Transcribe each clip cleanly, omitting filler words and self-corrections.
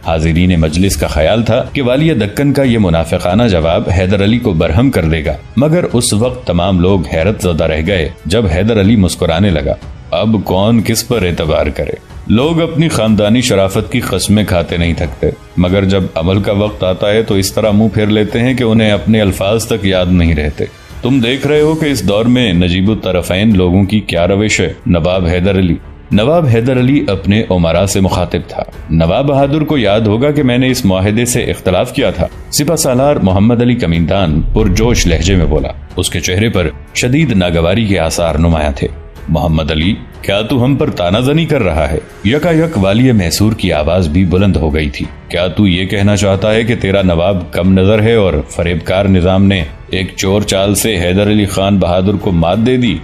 حاضرین مجلس کا خیال تھا کہ والی دکن کا یہ منافقانہ جواب حیدر علی کو برہم کر دے گا، مگر اس وقت تمام لوگ حیرت زدہ رہ گئے جب حیدر علی مسکرانے لگا۔ اب کون کس پر اعتبار کرے؟ لوگ اپنی خاندانی شرافت کی قسمیں کھاتے نہیں تھکتے، مگر جب عمل کا وقت آتا ہے تو اس طرح منہ پھیر لیتے ہیں کہ انہیں اپنے الفاظ تک یاد نہیں رہتے۔ تم دیکھ رہے ہو کہ اس دور میں نجیب الطرفین لوگوں کی کیا روش ہے۔ نواب حیدر علی اپنے امراء سے مخاطب تھا۔ نواب بہادر کو یاد ہوگا کہ میں نے اس معاہدے سے اختلاف کیا تھا۔ سپہ سالار محمد علی کمیندان پرجوش لہجے میں بولا۔ اس کے چہرے پر شدید ناگواری کے آثار نمایاں تھے۔ محمد علی، کیا تو ہم پر تانا زنی کر رہا ہے؟ یکا یک والی محصور کی آواز بھی بلند ہو گئی تھی۔ کیا تو یہ کہنا چاہتا ہے کہ تیرا نواب کم نظر ہے اور فریبکار نظام نے ایک چور چال سے حیدر علی خان بہادر کو مات دے دی؟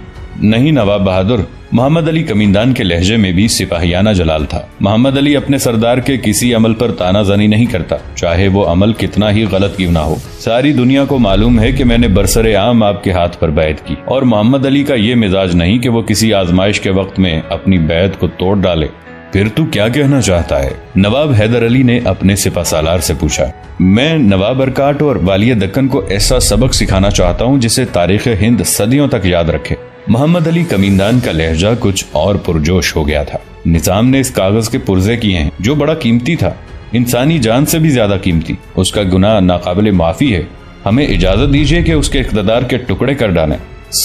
نہیں نواب بہادر، محمد علی کمیندان کے لہجے میں بھی سپاہیانہ جلال تھا۔ محمد علی اپنے سردار کے کسی عمل پر تانا زنی نہیں کرتا، چاہے وہ عمل کتنا ہی غلط کیوں نہ ہو۔ ساری دنیا کو معلوم ہے کہ میں نے برسر عام آپ کے ہاتھ پر بیعت کی، اور محمد علی کا یہ مزاج نہیں کہ وہ کسی آزمائش کے وقت میں اپنی بیعت کو توڑ ڈالے۔ پھر تو کیا کہنا چاہتا ہے؟ نواب حیدر علی نے اپنے سپہ سالار سے پوچھا۔ میں نواب ارکاٹ اور والی دکن کو ایسا سبق سکھانا چاہتا ہوں جسے تاریخ ہند صدیوں تک یاد رکھے۔ محمد علی کمیندان کا لہجہ کچھ اور پرجوش ہو گیا تھا۔ نظام نے اس کاغذ کے پرزے کیے ہیں جو بڑا قیمتی تھا، انسانی جان سے بھی زیادہ قیمتی۔ اس کا گناہ ناقابل معافی ہے، ہمیں اجازت دیجیے کہ اس کے اقتدار کے ٹکڑے کر ڈالیں۔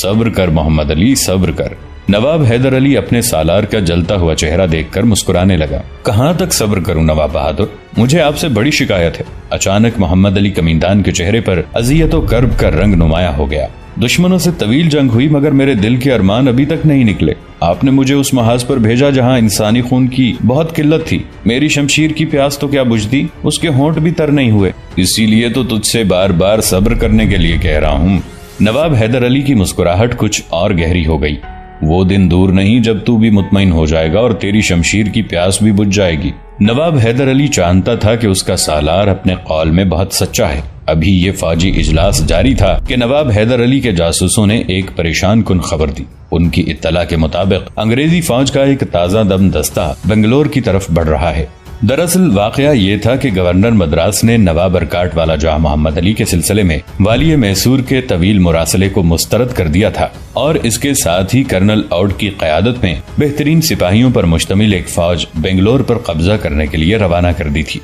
صبر کر محمد علی، صبر کر۔ نواب حیدر علی اپنے سالار کا جلتا ہوا چہرہ دیکھ کر مسکرانے لگا۔ کہاں تک صبر کروں نواب بہادر؟ مجھے آپ سے بڑی شکایت ہے۔ اچانک محمد علی کمیندان کے چہرے پر اذیت و کرب کا رنگ نمایاں ہو گیا۔ دشمنوں سے طویل جنگ ہوئی مگر میرے دل کے ارمان ابھی تک نہیں نکلے۔ آپ نے مجھے اس محاذ پر بھیجا جہاں انسانی خون کی بہت قلت تھی۔ میری شمشیر کی پیاس تو کیا بجھتی، اس کے ہونٹ بھی تر نہیں ہوئے۔ اسی لیے تو تجھ سے بار بار صبر کرنے کے لیے کہہ رہا ہوں۔ نواب حیدر علی کی مسکراہٹ کچھ اور گہری ہو گئی۔ وہ دن دور نہیں جب تو بھی مطمئن ہو جائے گا اور تیری شمشیر کی پیاس بھی بجھ جائے گی۔ نواب حیدر علی جانتا تھا کہ اس کا سالار اپنے قول میں بہت سچا ہے۔ ابھی یہ فوجی اجلاس جاری تھا کہ نواب حیدر علی کے جاسوسوں نے ایک پریشان کن خبر دی۔ ان کی اطلاع کے مطابق انگریزی فوج کا ایک تازہ دم دستہ بنگلور کی طرف بڑھ رہا ہے۔ دراصل واقعہ یہ تھا کہ گورنر مدراس نے نواب ارکاٹ والا جاہ محمد علی کے سلسلے میں والی میسور کے طویل مراسلے کو مسترد کر دیا تھا، اور اس کے ساتھ ہی کرنل آؤڈ کی قیادت میں بہترین سپاہیوں پر مشتمل ایک فوج بنگلور پر قبضہ کرنے کے لیے روانہ کر دی تھی۔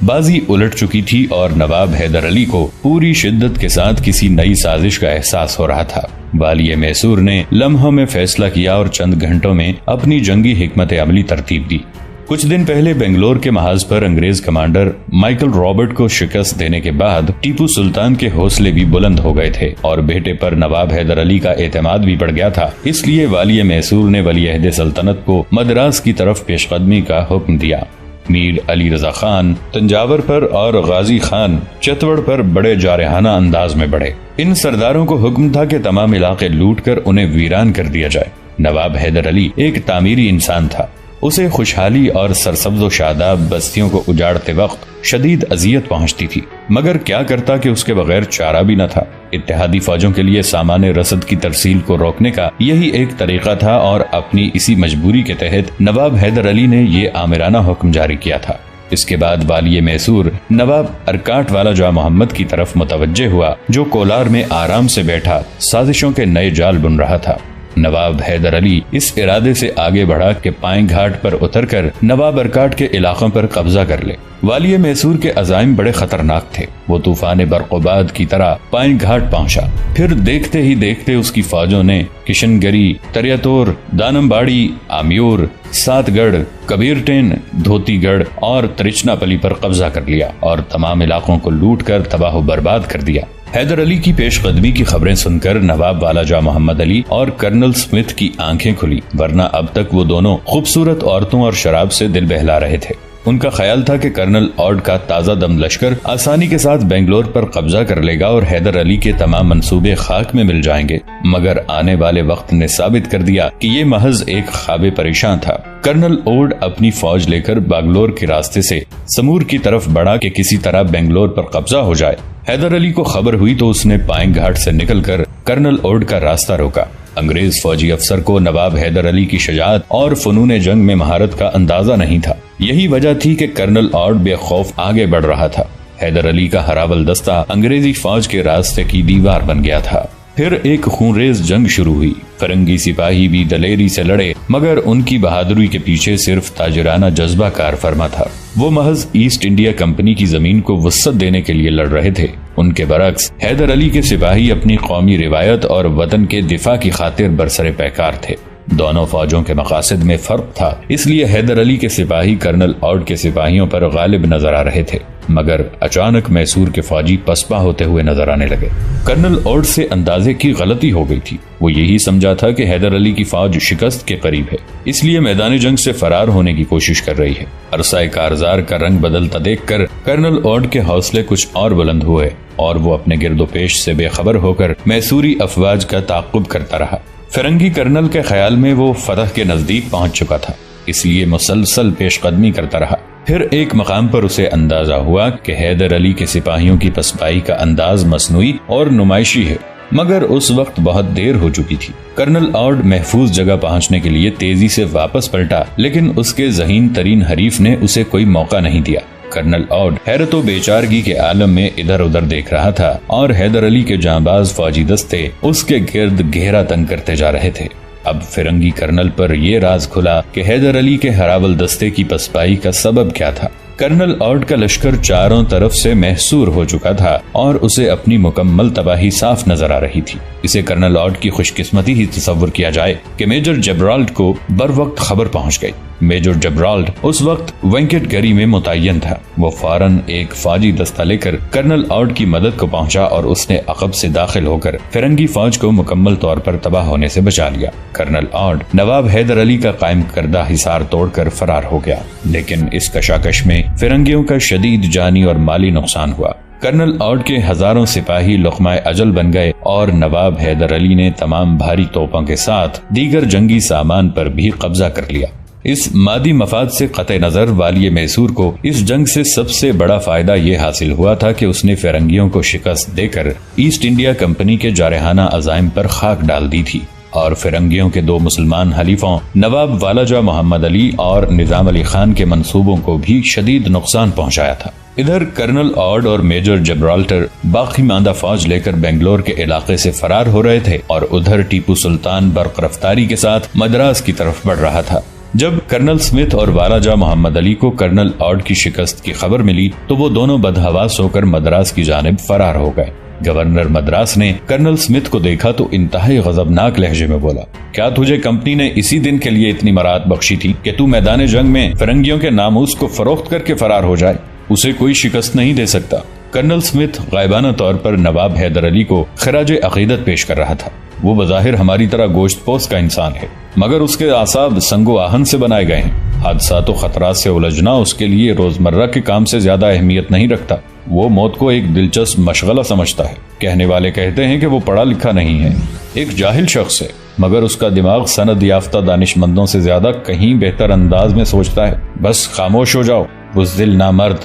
بازی الٹ چکی تھی اور نواب حیدر علی کو پوری شدت کے ساتھ کسی نئی سازش کا احساس ہو رہا تھا۔ والی میسور نے لمحوں میں فیصلہ کیا اور چند گھنٹوں میں اپنی جنگی حکمت عملی ترتیب دی۔ کچھ دن پہلے بنگلور کے محاذ پر انگریز کمانڈر مائیکل رابرٹ کو شکست دینے کے بعد ٹیپو سلطان کے حوصلے بھی بلند ہو گئے تھے اور بیٹے پر نواب حیدر علی کا اعتماد بھی بڑھ گیا تھا۔ اس لیے والی میسور نے ولی عہد سلطنت کو مدراس کی طرف پیش قدمی کا حکم دیا۔ میر علی رضا خان تنجاور پر اور غازی خان چتوڑ پر بڑے جارحانہ انداز میں بڑھے۔ ان سرداروں کو حکم تھا کہ تمام علاقے لوٹ کر انہیں ویران کر دیا جائے۔ نواب حیدر علی ایک تعمیری انسان تھا۔ اسے خوشحالی اور سرسبز و شاداب بستیوں کو اجاڑتے وقت شدید اذیت پہنچتی تھی، مگر کیا کرتا کہ اس کے بغیر چارہ بھی نہ تھا۔ اتحادی فوجوں کے لیے سامان رسد کی ترسیل کو روکنے کا یہی ایک طریقہ تھا، اور اپنی اسی مجبوری کے تحت نواب حیدر علی نے یہ آمرانہ حکم جاری کیا تھا۔ اس کے بعد والی میسور نواب ارکاٹ والا جاہ محمد کی طرف متوجہ ہوا، جو کولار میں آرام سے بیٹھا سازشوں کے نئے جال بن رہا تھا۔ نواب حیدر علی اس ارادے سے آگے بڑھا کہ پائیں گھاٹ پر اتر کر نواب ارکاٹ کے علاقوں پر قبضہ کر لے۔ والی میسور کے عزائم بڑے خطرناک تھے۔ وہ طوفان برق و باد کی طرح پائیں گھاٹ پہنچا، پھر دیکھتے ہی دیکھتے اس کی فوجوں نے کشن گری، تریاتور، دانم باڑی، آمیور، سات گڑھ، کبیر ٹین، دھوتی گڑھ اور ترچنا پلی پر قبضہ کر لیا اور تمام علاقوں کو لوٹ کر تباہ و برباد کر دیا۔ حیدر علی کی پیش قدمی کی خبریں سن کر نواب والا جاہ محمد علی اور کرنل سمتھ کی آنکھیں کھلی، ورنہ اب تک وہ دونوں خوبصورت عورتوں اور شراب سے دل بہلا رہے تھے۔ ان کا خیال تھا کہ کرنل آؤڈ کا تازہ دم لشکر آسانی کے ساتھ بنگلور پر قبضہ کر لے گا اور حیدر علی کے تمام منصوبے خاک میں مل جائیں گے، مگر آنے والے وقت نے ثابت کر دیا کہ یہ محض ایک خواب پریشان تھا۔ کرنل آؤڈ اپنی فوج لے کر بنگلور کے راستے سے سمور کی طرف بڑھا کہ کسی طرح بنگلور پر قبضہ ہو جائے۔ حیدر علی کو خبر ہوئی تو اس نے پائیں گھاٹ سے نکل کر کرنل آؤڈ کا راستہ روکا۔ انگریز فوجی افسر کو نواب حیدر علی کی شجاعت اور فنون جنگ میں مہارت کا اندازہ نہیں تھا۔ یہی وجہ تھی کہ کرنل آرڈ بے خوف آگے بڑھ رہا تھا۔ حیدر علی کا ہراول دستہ انگریزی فوج کے راستے کی دیوار بن گیا تھا۔ پھر ایک خونریز جنگ شروع ہوئی۔ فرنگی سپاہی بھی دلیری سے لڑے، مگر ان کی بہادری کے پیچھے صرف تاجرانہ جذبہ کار فرما تھا۔ وہ محض ایسٹ انڈیا کمپنی کی زمین کو وسعت دینے کے لیے لڑ رہے تھے۔ ان کے برعکس حیدر علی کے سپاہی اپنی قومی روایت اور وطن کے دفاع کی خاطر برسر پیکار تھے۔ دونوں فوجوں کے مقاصد میں فرق تھا، اس لیے حیدر علی کے سپاہی کرنل آرڈ کے سپاہیوں پر غالب نظر آ رہے تھے، مگر اچانک میسور کے فوجی پسپا ہوتے ہوئے نظر آنے لگے۔ کرنل آرڈ سے اندازے کی غلطی ہو گئی تھی۔ وہ یہی سمجھا تھا کہ حیدر علی کی فوج شکست کے قریب ہے، اس لیے میدان جنگ سے فرار ہونے کی کوشش کر رہی ہے۔ عرصہ کارزار کا رنگ بدلتا دیکھ کر کرنل آرڈ کے حوصلے کچھ اور بلند ہوئے اور وہ اپنے گرد و پیش سے بے خبر ہو کر میسوری افواج کا تعاقب کرتا رہا۔ فرنگی کرنل کے خیال میں وہ فتح کے نزدیک پہنچ چکا تھا، اس لیے مسلسل پیش قدمی کرتا رہا۔ پھر ایک مقام پر اسے اندازہ ہوا کہ حیدر علی کے سپاہیوں کی پسپائی کا انداز مصنوعی اور نمائشی ہے، مگر اس وقت بہت دیر ہو چکی تھی۔ کرنل آرڈ محفوظ جگہ پہنچنے کے لیے تیزی سے واپس پلٹا، لیکن اس کے ذہین ترین حریف نے اسے کوئی موقع نہیں دیا۔ کرنل آرڈ حیرت و بیچارگی کے عالم میں ادھر ادھر دیکھ رہا تھا اور حیدر علی کے جانباز فوجی دستے اس کے گرد گھیرا تنگ کرتے جا رہے تھے۔ اب فرنگی کرنل پر یہ راز کھلا کہ حیدر علی کے ہراول دستے کی پسپائی کا سبب کیا تھا۔ کرنل آرڈ کا لشکر چاروں طرف سے محصور ہو چکا تھا اور اسے اپنی مکمل تباہی صاف نظر آ رہی تھی۔ اسے کرنل آرڈ کی خوش قسمتی ہی تصور کیا جائے کہ میجر جبرالٹ کو بر وقت خبر پہنچ گئی۔ میجر جبرالٹ اس وقت وینکٹ گری میں متعین تھا۔ وہ فوراً ایک فوجی دستہ لے کر کرنل آرڈ کی مدد کو پہنچا اور اس نے عقب سے داخل ہو کر فرنگی فوج کو مکمل طور پر تباہ ہونے سے بچا لیا۔ کرنل آرڈ نواب حیدر علی کا قائم کردہ حصار توڑ کر فرار ہو گیا، لیکن اس کشاکش میں فرنگیوں کا شدید جانی اور مالی نقصان ہوا۔ کرنل آرڈ کے ہزاروں سپاہی لقمہ اجل بن گئے اور نواب حیدر علی نے تمام بھاری توپوں کے ساتھ دیگر جنگی سامان پر بھی قبضہ کر لیا۔ اس مادی مفاد سے قطع نظر والی میسور کو اس جنگ سے سب سے بڑا فائدہ یہ حاصل ہوا تھا کہ اس نے فرنگیوں کو شکست دے کر ایسٹ انڈیا کمپنی کے جارحانہ عزائم پر خاک ڈال دی تھی اور فرنگیوں کے دو مسلمان حلیفوں نواب والاجہ محمد علی اور نظام علی خان کے منصوبوں کو بھی شدید نقصان پہنچایا تھا۔ ادھر کرنل آرڈ اور میجر جبرالٹر باقی ماندہ فوج لے کر بنگلور کے علاقے سے فرار ہو رہے تھے اور ادھر ٹیپو سلطان برق رفتاری کے ساتھ مدراس کی طرف بڑھ رہا تھا۔ جب کرنل سمتھ اور والاجہ محمد علی کو کرنل آرڈ کی شکست کی خبر ملی تو وہ دونوں بدحواس ہو کر مدراس کی جانب فرار ہو گئے۔ گورنر مدراس نے کرنل سمتھ کو دیکھا تو انتہائی غضبناک لہجے میں بولا، کیا تجھے کمپنی نے اسی دن کے لیے اتنی مراد بخشی تھی کہ تو میدان جنگ میں فرنگیوں کے ناموس کو فروخت کر کے فرار ہو جائے؟ اسے کوئی شکست نہیں دے سکتا۔ کرنل سمتھ غائبانہ طور پر نواب حیدر علی کو خراج عقیدت پیش کر رہا تھا۔ وہ بظاہر ہماری طرح گوشت پوش کا انسان ہے، مگر اس کے اعصاب سنگ و آہن سے بنائے گئے ہیں۔ حادثات و خطرات سے الجھنا اس کے لیے روزمرہ کے کام سے زیادہ اہمیت نہیں رکھتا۔ وہ موت کو ایک دلچسپ مشغلہ سمجھتا ہے۔ کہنے والے کہتے ہیں کہ وہ پڑھا لکھا نہیں ہے، ایک جاہل شخص ہے، مگر اس کا دماغ سند یافتہ دانش مندوں سے زیادہ کہیں بہتر انداز میں سوچتا ہے۔ بس خاموش ہو جاؤ، بزدل نامرد۔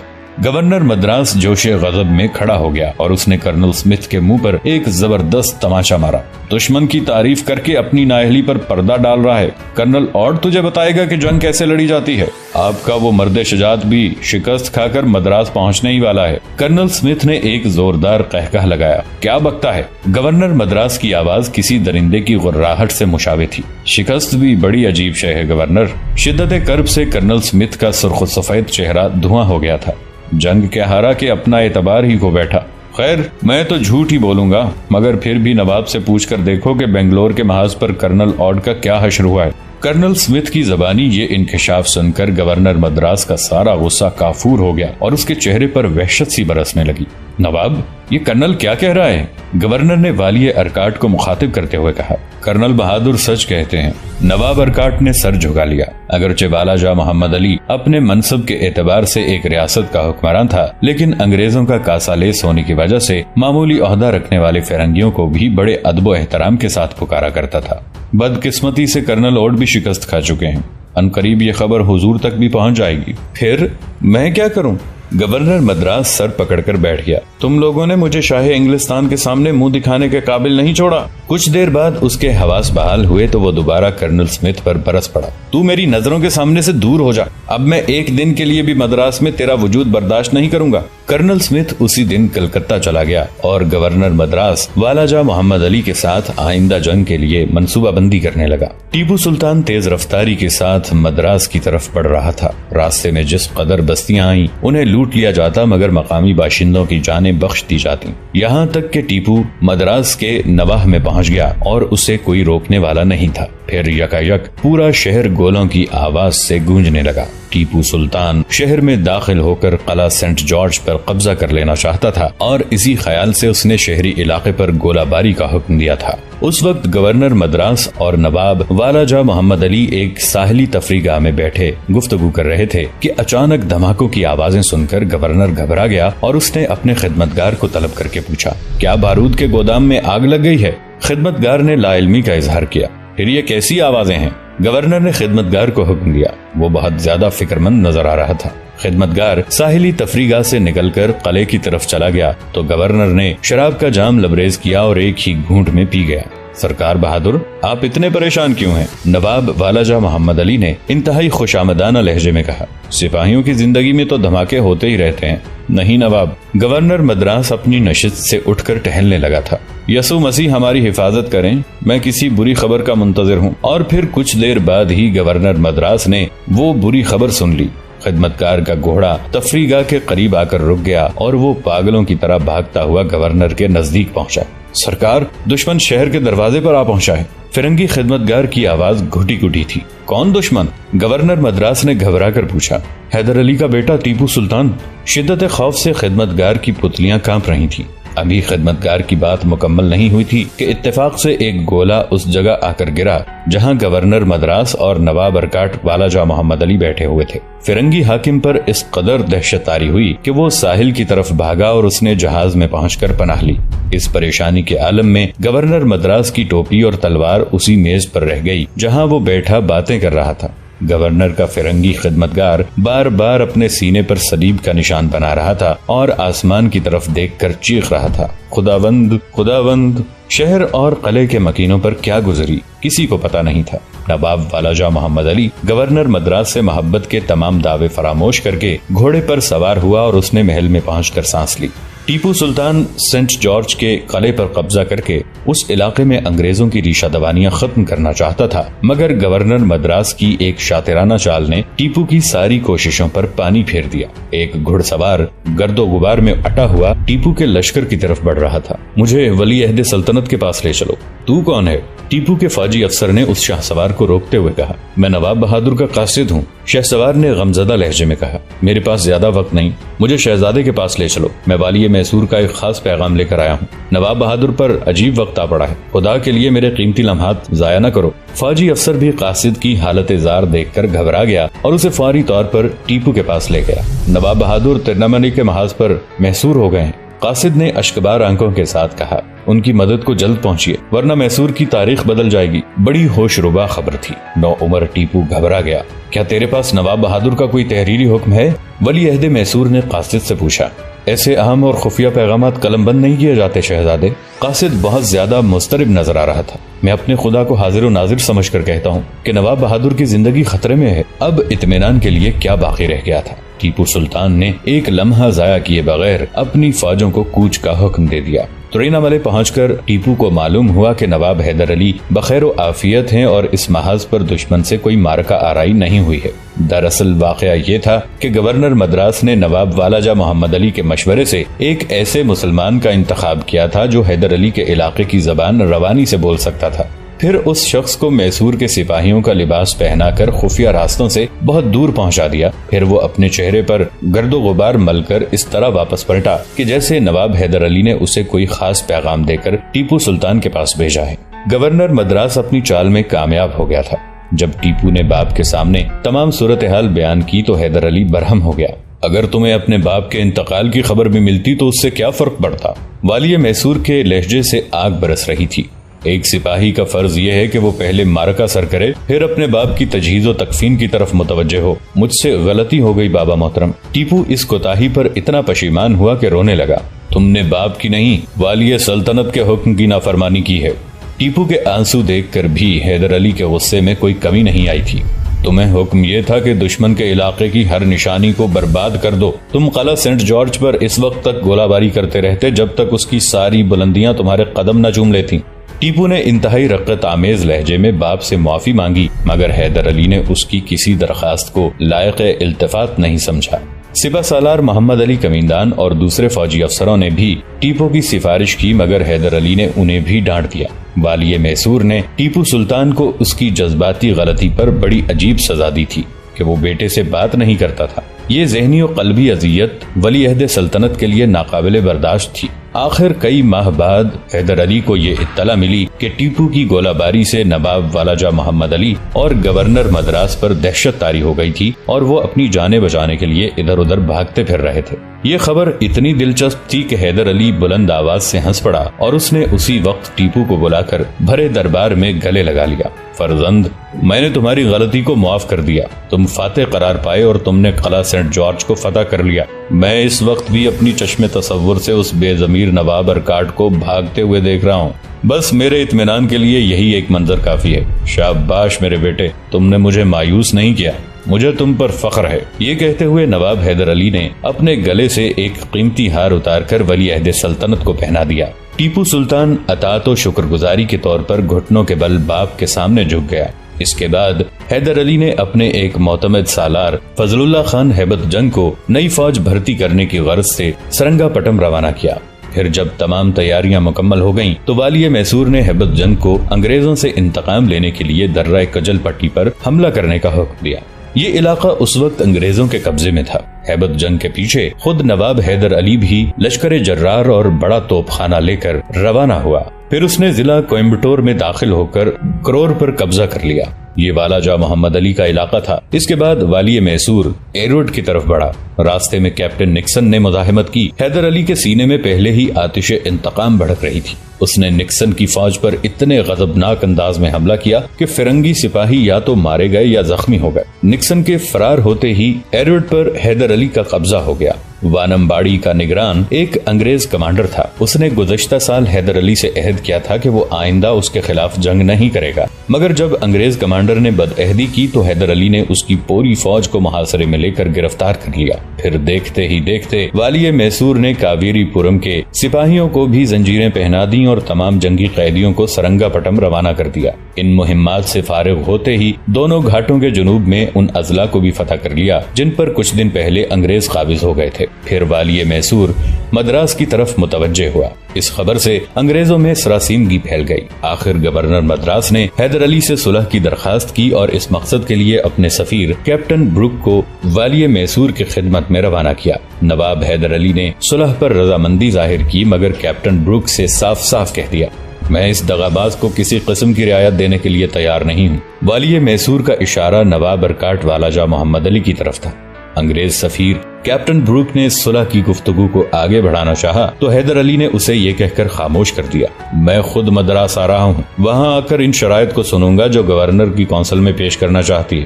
گورنر مدراس جوش غضب میں کھڑا ہو گیا اور اس نے کرنل سمتھ کے منہ پر ایک زبردست تماچا مارا۔ دشمن کی تعریف کر کے اپنی نااہلی پر پردہ ڈال رہا ہے۔ کرنل آرڈ تجھے بتائے گا کہ جنگ کیسے لڑی جاتی ہے۔ آپ کا وہ مرد شجاعت بھی شکست کھا کر مدراس پہنچنے ہی والا ہے۔ کرنل سمتھ نے ایک زوردار قہقہ لگایا۔ کیا بکتا ہے؟ گورنر مدراس کی آواز کسی درندے کی غراہٹ سے مشابہ تھی۔ شکست بھی بڑی عجیب شے ہے گورنر۔ شدت کرب سے کرنل سمتھ کا سرخ و سفید چہرہ دھواں ہو گیا تھا۔ جنگ کے ہارا کے اپنا اعتبار ہی کو بیٹھا۔ خیر، میں تو جھوٹ ہی بولوں گا، مگر پھر بھی نواب سے پوچھ کر دیکھو کہ بنگلور کے محاذ پر کرنل آرڈ کا کیا حشر ہوا ہے۔ کرنل سمتھ کی زبانی یہ انکشاف سن کر گورنر مدراس کا سارا غصہ کافور ہو گیا اور اس کے چہرے پر وحشت سی برسنے لگی۔ نواب، یہ کرنل کیا کہہ رہا ہے؟ گورنر نے والی ارکاٹ کو مخاطب کرتے ہوئے کہا۔ کرنل بہادر سچ کہتے ہیں۔ نواب ارکاٹ نے سر جھکا لیا۔ اگرچہ والاجہ محمد علی اپنے منصب کے اعتبار سے ایک ریاست کا حکمران تھا، لیکن انگریزوں کا کاسالیس ہونے کی وجہ سے معمولی عہدہ رکھنے والے فرنگیوں کو بھی بڑے ادب و احترام کے ساتھ پکارا کرتا تھا۔ بدقسمتی سے کرنل آرڈ بھی شکست کھا چکے ہیں۔ ان قریب یہ خبر حضور تک بھی پہنچ جائے گی۔ پھر میں کیا کروں؟ گورنر مدراس سر پکڑ کر بیٹھ گیا۔ تم لوگوں نے مجھے شاہ انگلستان کے سامنے منہ دکھانے کے قابل نہیں چھوڑا۔ کچھ دیر بعد اس کے حواس بحال ہوئے تو وہ دوبارہ کرنل اسمتھ پر برس پڑا۔ تو میری نظروں کے سامنے سے دور ہو جا، اب میں ایک دن کے لیے بھی مدراس میں تیرا وجود برداشت نہیں کروں گا۔ کرنل اسمتھ اسی دن کلکتہ چلا گیا اور گورنر مدراس والاجہ محمد علی کے ساتھ آئندہ جنگ کے لیے منصوبہ بندی کرنے لگا۔ ٹیپو سلطان تیز رفتاری کے ساتھ مدراس کی طرف بڑھ رہا تھا۔ راستے میں جس قدر بستیاں آئیں انہیں لوٹ لیا جاتا، مگر مقامی باشندوں کی جانیں بخش دی جاتی، یہاں تک کہ ٹیپو مدراس کے نواح میں پہنچ گیا اور اسے کوئی روکنے والا نہیں تھا۔ پھر یکایک پورا شہر گولوں کی آواز سے گونجنے لگا۔ ٹیپو سلطان شہر میں داخل ہو کر قلعہ سینٹ جارج پر قبضہ کر لینا چاہتا تھا اور اسی خیال سے اس نے شہری علاقے پر گولہ باری کا حکم دیا تھا۔ اس وقت گورنر مدراس اور نواب والاجہ محمد علی ایک ساحلی تفریح گاہ میں بیٹھے گفتگو کر رہے تھے کہ اچانک دھماکوں کی آوازیں سن کر گورنر گھبرا گیا اور اس نے اپنے خدمتگار کو طلب کر کے پوچھا، کیا بارود کے گودام میں آگ لگ گئی ہے؟ خدمتگار نے لا علمی کا اظہار کیا۔ پھر یہ کیسی آوازیں ہیں؟ گورنر نے خدمتگار کو حکم دیا۔ وہ بہت زیادہ فکر مند نظر آ رہا تھا۔ خدمتگار ساحلی تفریح گاہ سے نکل کر قلعے کی طرف چلا گیا تو گورنر نے شراب کا جام لبریز کیا اور ایک ہی گھونٹ میں پی گیا۔ سرکار بہادر، آپ اتنے پریشان کیوں ہیں؟ نواب والاجہ محمد علی نے انتہائی خوش آمدانہ لہجے میں کہا۔ سپاہیوں کی زندگی میں تو دھماکے ہوتے ہی رہتے ہیں۔ نہیں نواب، گورنر مدراس اپنی نشست سے اٹھ کر ٹہلنے لگا تھا۔ یسوع مسیح ہماری حفاظت کریں، میں کسی بری خبر کا منتظر ہوں۔ اور پھر کچھ دیر بعد ہی گورنر مدراس نے وہ بری خبر سن لی۔ خدمتکار کا گھوڑا تفریح گاہ کے قریب آ کر رک گیا اور وہ پاگلوں کی طرح بھاگتا ہوا گورنر کے نزدیک پہنچا۔ سرکار، دشمن شہر کے دروازے پر آ پہنچا ہے۔ فرنگی خدمتگار کی آواز گھٹی گھٹی تھی۔ کون دشمن؟ گورنر مدراس نے گھبرا کر پوچھا۔ حیدر علی کا بیٹا ٹیپو سلطان۔ شدت خوف سے خدمتگار کی پتلیاں کانپ رہی تھیں۔ ابھی خدمتگار کی بات مکمل نہیں ہوئی تھی کہ اتفاق سے ایک گولہ اس جگہ آ کر گرا جہاں گورنر مدراس اور نواب ارکاٹ والاجہ محمد علی بیٹھے ہوئے تھے۔ فرنگی حاکم پر اس قدر دہشت طاری ہوئی کہ وہ ساحل کی طرف بھاگا اور اس نے جہاز میں پہنچ کر پناہ لی۔ اس پریشانی کے عالم میں گورنر مدراس کی ٹوپی اور تلوار اسی میز پر رہ گئی جہاں وہ بیٹھا باتیں کر رہا تھا۔ گورنر کا فرنگی خدمتگار بار بار اپنے سینے پر صلیب کا نشان بنا رہا تھا اور آسمان کی طرف دیکھ کر چیخ رہا تھا، خداوند خداوند۔ شہر اور قلعے کے مکینوں پر کیا گزری کسی کو پتا نہیں تھا۔ نواب والاجہ محمد علی گورنر مدراس سے محبت کے تمام دعوے فراموش کر کے گھوڑے پر سوار ہوا اور اس نے محل میں پہنچ کر سانس لی۔ ٹیپو سلطان سینٹ جارج کے قلعے پر قبضہ کر کے اس علاقے میں انگریزوں کی ریشہ دوانیاں ختم کرنا چاہتا تھا، مگر گورنر مدراس کی ایک شاطرانہ چال نے ٹیپو کی ساری کوششوں پر پانی پھیر دیا۔ ایک گھڑ سوار گرد و غبار میں اٹا ہوا ٹیپو کے لشکر کی طرف بڑھ رہا تھا۔ مجھے ولی عہد سلطنت کے پاس لے چلو۔ تو کون ہے؟ ٹیپو کے فوجی افسر نے اس شاہ سوار کو روکتے ہوئے کہا۔ میں نواب بہادر کا قاصد ہوں، شاہ سوار نے غمزدہ لہجے میں کہا۔ میرے پاس زیادہ وقت نہیں، مجھے شہزادے کے پاس لے چلو، میں والی میسور کا ایک خاص پیغام لے کر آیا ہوں۔ نواب بہادر پر عجیب وقت آ پڑا ہے، خدا کے لیے میرے قیمتی لمحات ضائع نہ کرو۔ فوجی افسر بھی قاصد کی حالت زار دیکھ کر گھبرا گیا اور اسے فوری طور پر ٹیپو کے پاس لے گیا۔ نواب بہادر ترنمنی کے محاذ پر محصور ہو گئے ہیں، قاصد نے اشکبار آنکھوں کے ساتھ کہا۔ ان کی مدد کو جلد پہنچیے ورنہ میسور کی تاریخ بدل جائے گی۔ بڑی ہوش ربا خبر تھی۔ نو عمر ٹیپو گھبرا گیا۔ کیا تیرے پاس نواب بہادر کا کوئی تحریری حکم ہے؟ ولی عہد میسور نے قاصد سے پوچھا۔ ایسے اہم اور خفیہ پیغامات قلم بند نہیں کیے جاتے شہزادے۔ قاصد بہت زیادہ مضطرب نظر آ رہا تھا۔ میں اپنے خدا کو حاضر و ناظر سمجھ کر کہتا ہوں کہ نواب بہادر کی زندگی خطرے میں ہے۔ اب اطمینان کے لیے کیا باقی رہ گیا تھا؟ ٹیپو سلطان نے ایک لمحہ ضائع کیے بغیر اپنی فوجوں کو کوچ کا حکم دے دیا۔ تریناملے پہنچ کر ٹیپو کو معلوم ہوا کہ نواب حیدر علی بخیر و عافیت ہیں اور اس محاذ پر دشمن سے کوئی معرکہ آرائی نہیں ہوئی ہے۔ دراصل واقعہ یہ تھا کہ گورنر مدراس نے نواب والاجہ محمد علی کے مشورے سے ایک ایسے مسلمان کا انتخاب کیا تھا جو حیدر علی کے علاقے کی زبان روانی سے بول سکتا تھا۔ پھر اس شخص کو میسور کے سپاہیوں کا لباس پہنا کر خفیہ راستوں سے بہت دور پہنچا دیا۔ پھر وہ اپنے چہرے پر گرد و غبار مل کر اس طرح واپس پلٹا کہ جیسے نواب حیدر علی نے اسے کوئی خاص پیغام دے کر ٹیپو سلطان کے پاس بھیجا ہے۔ گورنر مدراس اپنی چال میں کامیاب ہو گیا تھا۔ جب ٹیپو نے باپ کے سامنے تمام صورتحال بیان کی تو حیدر علی برہم ہو گیا۔ اگر تمہیں اپنے باپ کے انتقال کی خبر بھی ملتی تو اس سے کیا فرق پڑتا؟ والی میسور کے لہجے سے آگ برس رہی تھی۔ ایک سپاہی کا فرض یہ ہے کہ وہ پہلے معرکہ سر کرے، پھر اپنے باپ کی تجہیز و تکفین کی طرف متوجہ ہو۔ مجھ سے غلطی ہو گئی بابا محترم۔ ٹیپو اس کوتاہی پر اتنا پشیمان ہوا کہ رونے لگا۔ تم نے باپ کی نہیں، والی سلطنت کے حکم کی نافرمانی کی ہے۔ ٹیپو کے آنسو دیکھ کر بھی حیدر علی کے غصے میں کوئی کمی نہیں آئی تھی۔ تمہیں حکم یہ تھا کہ دشمن کے علاقے کی ہر نشانی کو برباد کر دو۔ تم قلعہ سینٹ جارج پر اس وقت تک گولہ باری کرتے رہتے جب تک اس کی ساری بلندیاں تمہارے قدم نہ چوم لیتی۔ ٹیپو نے انتہائی رقت آمیز لہجے میں باپ سے معافی مانگی، مگر حیدر علی نے اس کی کسی درخواست کو لائق التفات نہیں سمجھا۔ سپہ سالار محمد علی کمیندان اور دوسرے فوجی افسروں نے بھی ٹیپو کی سفارش کی، مگر حیدر علی نے انہیں بھی ڈانٹ دیا۔ والی میسور نے ٹیپو سلطان کو اس کی جذباتی غلطی پر بڑی عجیب سزا دی تھی کہ وہ بیٹے سے بات نہیں کرتا تھا۔ یہ ذہنی و قلبی اذیت ولی عہد سلطنت کے لیے ناقابل برداشت تھی۔ آخر کئی ماہ بعد حیدر علی کو یہ اطلاع ملی کہ ٹیپو کی گولہ باری سے نواب والاجہ محمد علی اور گورنر مدراس پر دہشت طاری ہو گئی تھی اور وہ اپنی جانیں بچانے کے لیے ادھر ادھر بھاگتے پھر رہے تھے۔ یہ خبر اتنی دلچسپ تھی کہ حیدر علی بلند آواز سے ہنس پڑا اور اس نے اسی وقت ٹیپو کو بلا کر بھرے دربار میں گلے لگا لیا۔ فرزند، میں نے تمہاری غلطی کو معاف کر دیا۔ تم فاتح قرار پائے اور تم نے قلعہ سینٹ جارج کو فتح کر لیا۔ میں اس وقت بھی اپنی چشم تصور سے اس بے ضمیر نواب ارکاٹ کو بھاگتے ہوئے دیکھ رہا ہوں۔ بس میرے اطمینان کے لیے یہی ایک منظر کافی ہے۔ شاباش میرے بیٹے، تم نے مجھے مایوس نہیں کیا، مجھے تم پر فخر ہے۔ یہ کہتے ہوئے نواب حیدر علی نے اپنے گلے سے ایک قیمتی ہار اتار کر ولی عہد سلطنت کو پہنا دیا۔ ٹیپو سلطان اطاعت و شکر گزاری کے طور پر گھٹنوں کے بل باپ کے سامنے جھک گیا۔ اس کے بعد حیدر علی نے اپنے ایک معتمد سالار فضل اللہ خان ہیبت جنگ کو نئی فوج بھرتی کرنے کی غرض سے سرنگا پٹم روانہ کیا۔ پھر جب تمام تیاریاں مکمل ہو گئیں تو والی میسور نے ہیبت جنگ کو انگریزوں سے انتقام لینے کے لیے درہ کجل پٹی پر حملہ کرنے کا حکم دیا۔ یہ علاقہ اس وقت انگریزوں کے قبضے میں تھا۔ ہیبت جنگ کے پیچھے خود نواب حیدر علی بھی لشکر جرار اور بڑا توپ خانہ لے کر روانہ ہوا۔ پھر اس نے ضلع کوئمبٹور میں داخل ہو کر کرور پر قبضہ کر لیا۔ یہ والاجہ محمد علی کا علاقہ تھا۔ اس کے بعد والی میسور ایروڈ کی طرف بڑھا۔ راستے میں کیپٹن نکسن نے مزاحمت کی۔ حیدر علی کے سینے میں پہلے ہی آتش انتقام بھڑک رہی تھی۔ اس نے نکسن کی فوج پر اتنے غضبناک انداز میں حملہ کیا کہ فرنگی سپاہی یا تو مارے گئے یا زخمی ہو گئے۔ نکسن کے فرار ہوتے ہی ایروڈ پر حیدر علی کا قبضہ ہو گیا۔ وانم باڑی کا نگران ایک انگریز کمانڈر تھا۔ اس نے گزشتہ سال حیدر علی سے عہد کیا تھا کہ وہ آئندہ اس کے خلاف جنگ نہیں کرے گا، مگر جب انگریز کمانڈر نے بدعہدی کی تو حیدر علی نے اس کی پوری فوج کو محاصرے میں لے کر گرفتار کر لیا۔ پھر دیکھتے ہی دیکھتے والی میسور نے کاویری پورم کے سپاہیوں کو بھی زنجیریں پہنا دیں اور تمام جنگی قیدیوں کو سرنگا پٹم روانہ کر دیا۔ ان مہمات سے فارغ ہوتے ہی دونوں گھاٹوں کے جنوب میں ان اضلاع کو بھی فتح کر لیا جن پر کچھ دن پہلے انگریز قابض ہو گئے تھے۔ پھر والی میسور مدراس کی طرف متوجہ ہوا۔ اس خبر سے انگریزوں میں سراسیمگی پھیل گئی۔ آخر گورنر مدراس نے حیدر علی سے صلح کی درخواست کی اور اس مقصد کے لیے اپنے سفیر کیپٹن بروک کو والی میسور کی خدمت میں روانہ کیا۔ نواب حیدر علی نے صلح پر رضامندی ظاہر کی، مگر کیپٹن بروک سے صاف صاف کہہ دیا، میں اس دغاباز کو کسی قسم کی رعایت دینے کے لیے تیار نہیں ہوں۔ والی میسور کا اشارہ نواب ارکاٹ والاجہ محمد علی کی طرف تھا۔ انگریز سفیر کیپٹن بروک نے صلح کی گفتگو کو آگے بڑھانا چاہا تو حیدر علی نے اسے یہ کہہ کر خاموش کر دیا، میں خود مدراس آ رہا ہوں، وہاں آ کر ان شرائط کو سنوں گا جو گورنر کی کونسل میں پیش کرنا چاہتی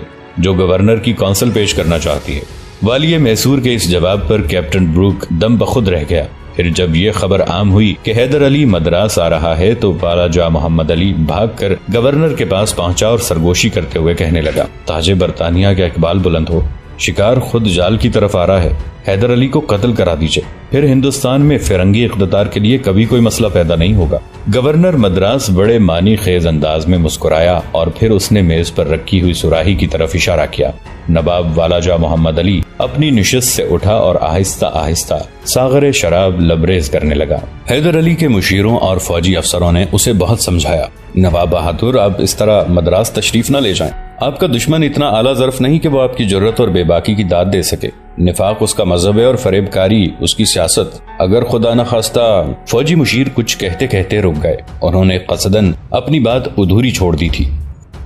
ہے۔ والی میسور کے اس جواب پر کیپٹن بروک دم بخود رہ گیا۔ پھر جب یہ خبر عام ہوئی کہ حیدر علی مدراس آ رہا ہے تو والاجہ محمد علی بھاگ کر گورنر کے پاس پہنچا اور سرگوشی کرتے ہوئے کہنے لگا، تاج برطانیہ کا اقبال بلند ہو، شکار خود جال کی طرف آ رہا ہے، حیدر علی کو قتل کرا دیجئے، پھر ہندوستان میں فرنگی اقتدار کے لیے کبھی کوئی مسئلہ پیدا نہیں ہوگا۔ گورنر مدراس بڑے معنی خیز انداز میں مسکرایا اور پھر اس نے میز پر رکھی ہوئی سراہی کی طرف اشارہ کیا۔ نواب والاجہ محمد علی اپنی نشست سے اٹھا اور آہستہ آہستہ ساغر شراب لبریز کرنے لگا۔ حیدر علی کے مشیروں اور فوجی افسروں نے اسے بہت سمجھایا، نواب بہادر آپ اس طرح مدراس تشریف نہ لے جائیں، آپ کا دشمن اتنا اعلیٰ ظرف نہیں کہ وہ آپ کی جرت اور بے باکی کی داد دے سکے۔ نفاق اس کا مذہب ہے اور فریب کاری اس کی سیاست۔ اگر خدا نخواستہ فوجی مشیر کچھ کہتے کہتے رک گئے، انہوں نے قصدن اپنی بات ادھوری چھوڑ دی تھی۔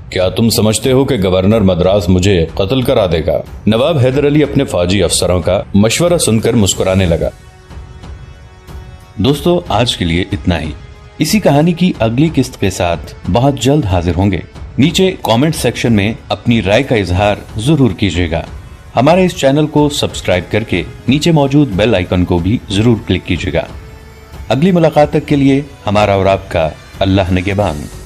کیا تم سمجھتے ہو کہ گورنر مدراس مجھے قتل کرا دے گا؟ نواب حیدر علی اپنے فوجی افسروں کا مشورہ سن کر مسکرانے لگا۔ دوستو آج کے لیے اتنا ہی۔ اسی کہانی کی اگلی قسط کے ساتھ بہت جلد حاضر ہوں گے۔ نیچے کامنٹ سیکشن میں اپنی رائے کا اظہار ضرور کیجیے گا۔ ہمارے اس چینل کو سبسکرائب کر کے نیچے موجود بیل آئیکن کو بھی ضرور کلک کیجیے گا۔ اگلی ملاقات تک کے لیے ہمارا اور آپ کا اللہ نگہبان۔